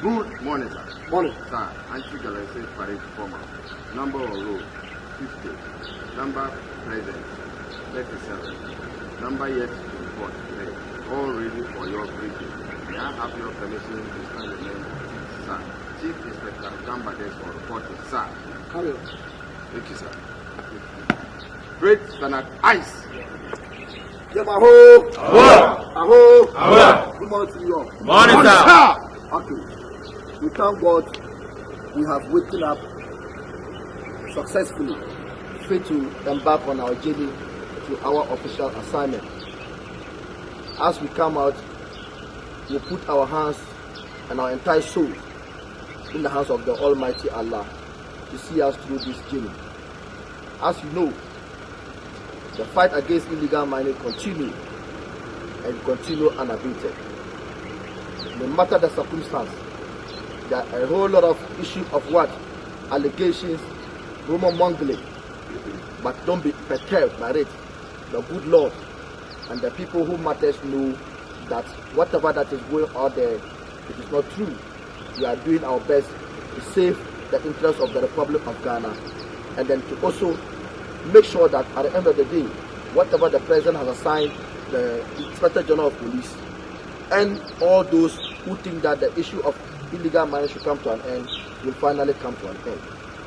Good morning, sir. Morning. Sir, Anti-Galamsey parade former. Number on road, 50. Number present, 37. Number yet to report, 3. All ready for your briefing. May I have your permission to stand the name, sir? Chief Inspector Gambades for reporting, sir. Carry on. Thank you, sir. Great Bernard Ice. Aho. Good morning to you all. Morning, sir. Okay. We thank God we have waken up successfully, fit to embark on our journey to our official assignment. As we come out, we put our hands and our entire soul in the hands of the Almighty Allah to see us through this journey. As you know, the fight against illegal mining continue and continue unabated. No matter the circumstance, there are a whole lot of issues of what? Allegations, rumor mongering. But don't be perturbed by it. The good Lord and the people who matters know that whatever that is going out there, it is not true. We are doing our best to save the interests of the Republic of Ghana, and then to also make sure that at the end of the day, whatever the President has assigned the Inspector General of Police and all those who think that the issue of illegal mining should come to an end will finally come to an end.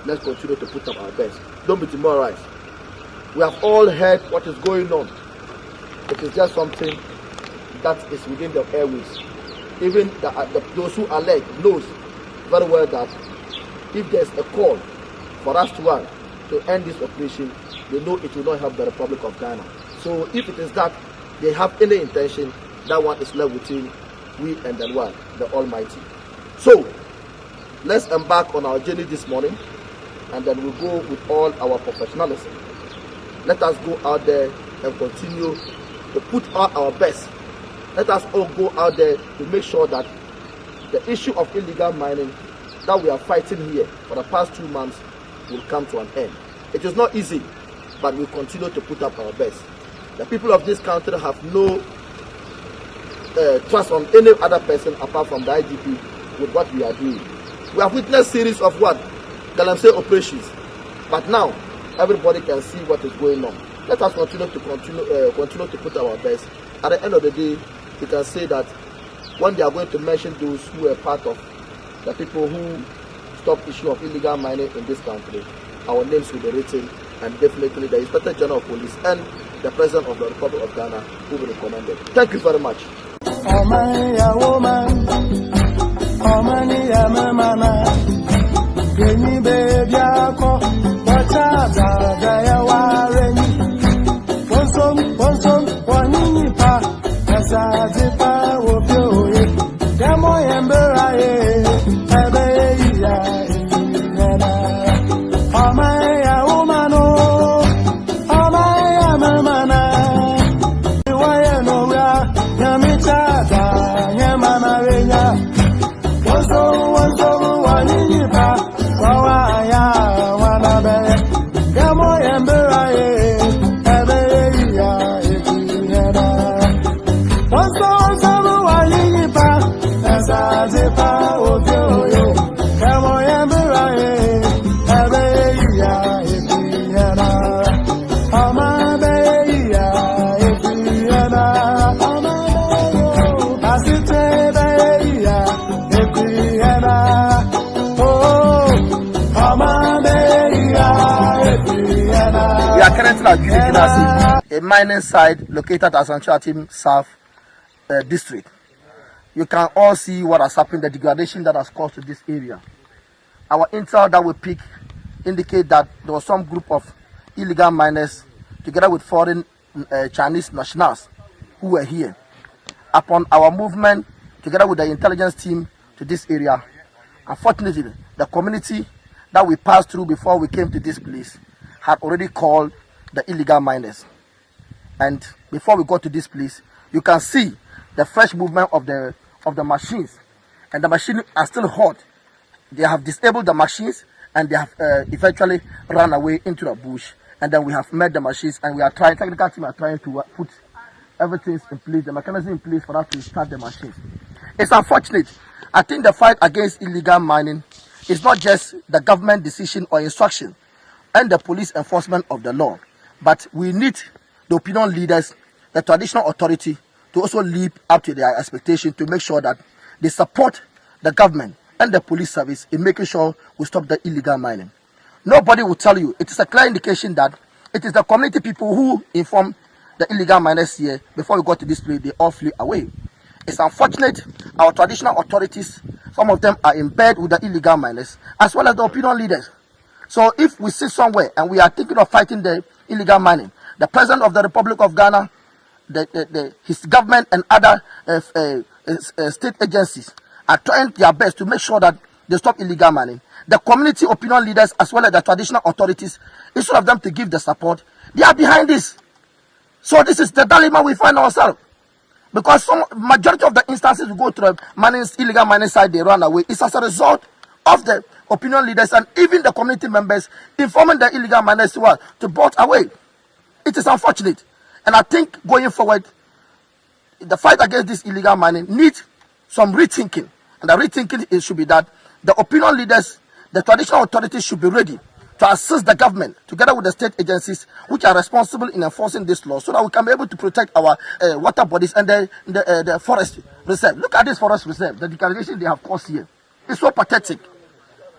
Let's continue to put up our best. Don't be demoralized. We have all heard what is going on. It is just something that is within the airways. Even those who allege knows very well that if there is a call for us to end this operation, they know it will not help the Republic of Ghana. So if it is that they have any intention, that one is left between we and the one, the Almighty. So let's embark on our journey this morning, and then we'll go with all our professionalism. Let us go out there and continue to put out our best. Let us all go out there to make sure that the issue of illegal mining that we are fighting here for the past 2 months will come to an end. It is not easy, but we continue to put up our best. The people of this country have no trust on any other person apart from the IGP with what we are doing. We have witnessed series of what? Galamsey operations. But now, everybody can see what is going on. Let us continue to put our best. At the end of the day, you can say that when they are going to mention those who are part of the people who stop issue of illegal mining in this country, our names will be written, and definitely the Inspector General of Police and the President of the Republic of Ghana will be recommended. Thank you very much. A mining site located at Asante Akim South District. You can all see what has happened, the degradation that has caused to this area. Our intel that we pick indicate that there was some group of illegal miners together with foreign Chinese nationals who were here. Upon our movement together with the intelligence team to this area, unfortunately, the community that we passed through before we came to this place had already called the illegal miners. And before we got to this place, you can see the fresh movement of the machines, and the machines are still hot. They have disabled the machines and they have eventually run away into the bush. And then we have met the machines, and we are trying, technical team are trying to put everything in place, the mechanism in place for us to start the machines. It's unfortunate, I think the fight against illegal mining is not just the government decision or instruction and the police enforcement of the law, but we need the opinion leaders, the traditional authority, to also live up to their expectation to make sure that they support the government and the police service in making sure we stop the illegal mining. Nobody will tell you. It is a clear indication that it is the community people who inform the illegal miners here. Before we got to this place, they all flew away. It's unfortunate our traditional authorities, some of them are in bed with the illegal miners, as well as the opinion leaders. So if we sit somewhere and we are thinking of fighting the illegal mining, the President of the Republic of Ghana, his government and other state agencies are trying their best to make sure that they stop illegal mining. The community opinion leaders as well as the traditional authorities, instead of them to give the support, they are behind this. So this is the dilemma we find ourselves. Because some majority of the instances we go to the illegal mining side, they run away. It's as a result of the opinion leaders and even the community members informing the illegal miners to bolt away. It is unfortunate. And I think going forward, the fight against this illegal mining needs some rethinking. And the rethinking should be that the opinion leaders, the traditional authorities should be ready to assist the government together with the state agencies which are responsible in enforcing this law so that we can be able to protect our water bodies and the forest reserve. Look at this forest reserve, the degradation they have caused here. It's so pathetic.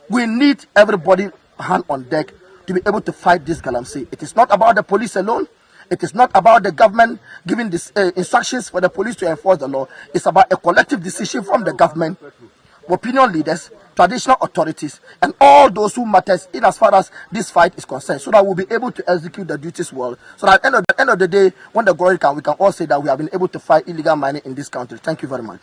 We need everybody hand on deck to be able to fight this Galamsey. It is not about the police alone. It is not about the government giving these instructions for the police to enforce the law. It's about a collective decision from the government, opinion leaders, traditional authorities, and all those who matters in as far as this fight is concerned, so that we'll be able to execute the duties well. So that at the end of the day, when the glory comes, we can all say that we have been able to fight illegal mining in this country. Thank you very much.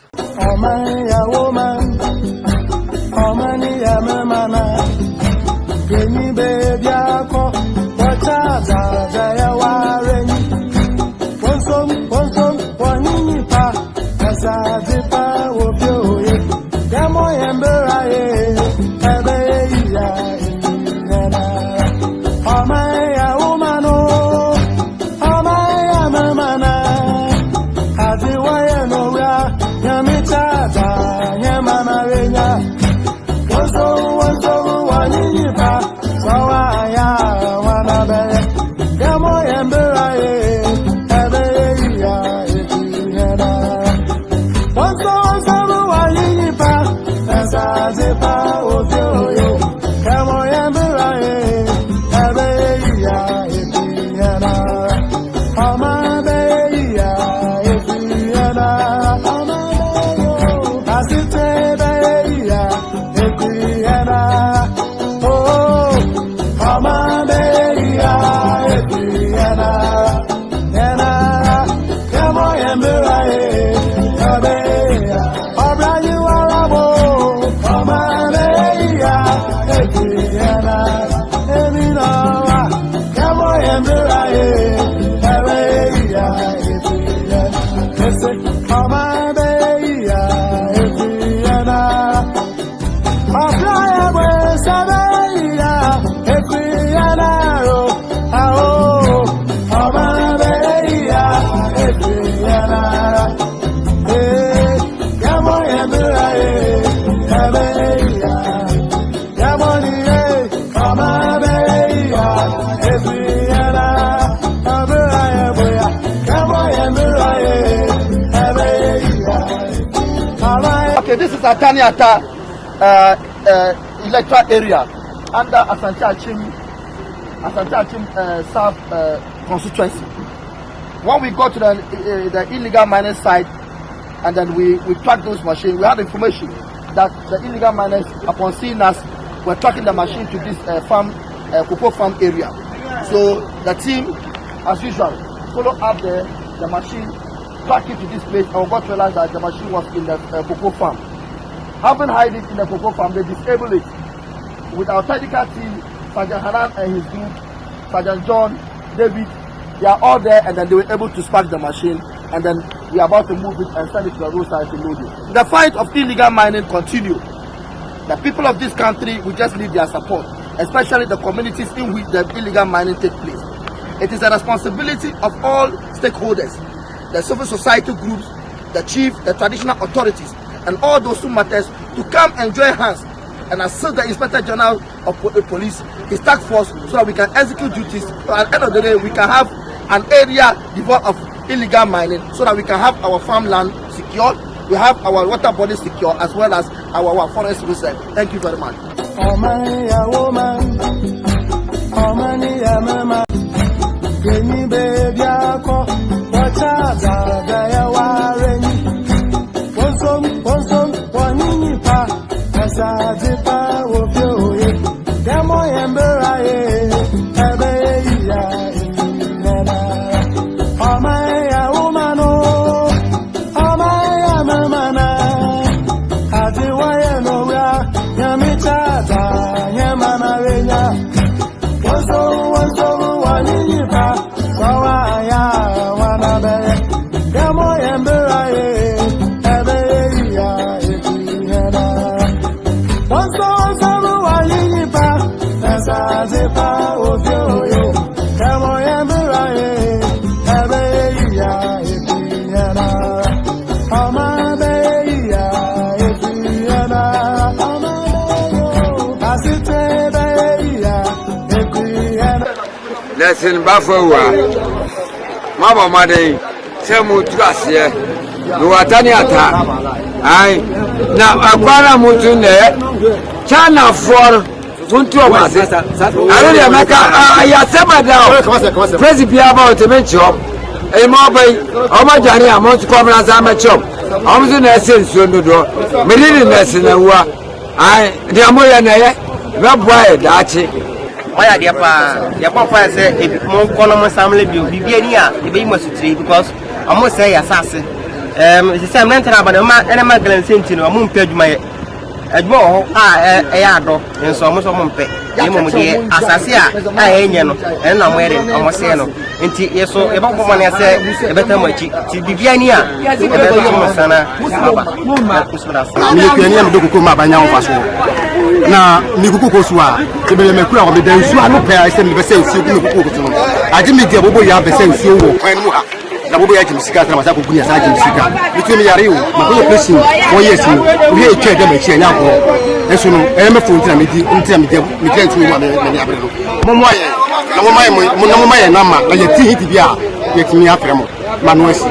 Okay, this is Atani electoral area under Asante Akim South constituency. When we go to the illegal mining site and then we track those machines, we had information that the illegal miners, upon seeing us, were tracking the machine to this cocoa farm area. So the team, as usual, follow up the machine, track it to this place, and we got to realize that the machine was in the cocoa farm. Having hide it in the cocoa farm, they disabled it. With our technical team, Sergeant Hanan and his group, Sergeant John, David, they are all there, and then they were able to spark the machine, and then we are about to move it and send it to the roadside to load it. The fight of illegal mining continues. The people of this country will just need their support, especially the communities in which the illegal mining takes place. It is a responsibility of all stakeholders, the civil society groups, the chief, the traditional authorities, and all those who matters to come and join hands and assist the Inspector General of Police, his task force, so that we can execute duties. So at the end of the day, we can have an area devoid of illegal mining, so that we can have our farmland secured, we have our water bodies secure, as well as our forest reserve. Thank you very much. Lesson Baffowa Mama Made, Samu Trasia, Luataniata. I now Aquara Mutune, China for Funtuas. I really make a Yasema President about to make job. A mobile, Omajani, a month cover as I'm a chop. I'm the essence you do. Millennium lesson. I, the Amoya, Rabbi, Dachi. Why dear papa say if more column family be near the be must tree because I must say assassin. It's the same rental about a man and a man sentino, a moon page my more a yard and so much of Monpe. Assassia, I ain't and I'm wearing almost saying until so about money I say a better much to be near a better sana. Na mikuko soa ebele mekura o medan su anu pe ase me bese nsi ku mikuko so no age me dia bobo ya bese nsi wo kwan mu ha na bobo ya jimisika tra masa ko kunya sa jimisika bitu mi yare wo ma ko person o yes ni we e twa da ma chi anya ko eso no e me fo ntina me di ntina me dia me dia ntu ma me nya abre no mo mo aye na mo maye na ma na ye ti hiti bia ye timi afre mo ma no asi